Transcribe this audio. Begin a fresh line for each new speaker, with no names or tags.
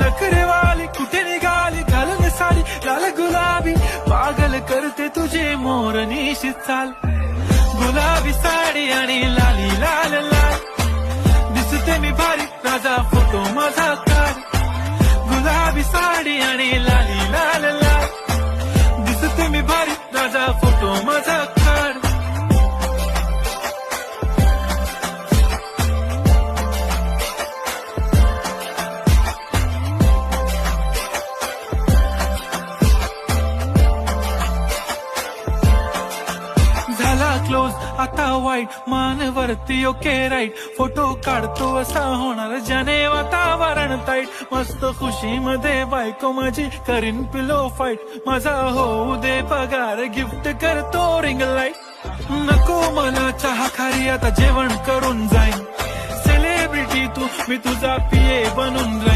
नखरेवाली कुठे निघाली घालून साडी लाल गुलाबी पागल करते तुझे मोरनीशी चाल गुलाबी साडी आणि लाली लाल लाल दिसते मी भारी राजा फोटो माझा काढ गुलाबी साडी आणि लाली लाल लाल दिसते मी भारी राजा फोटो माझा काढ झाला क्लोज आता वाईट मानवरती ओके राईट फोटो काढतो असा होणार ज्याने वातावरण ताईट मस्त खुशी मध्ये बायको माझी करीन पिलो फाईट माझा होऊ दे पगार गिफ्ट करतो रिंग लाईट नको मला चहा खारी आता जेवण करून जाईन सेलिब्रिटी तू मी तुझा पिये बनून राहीन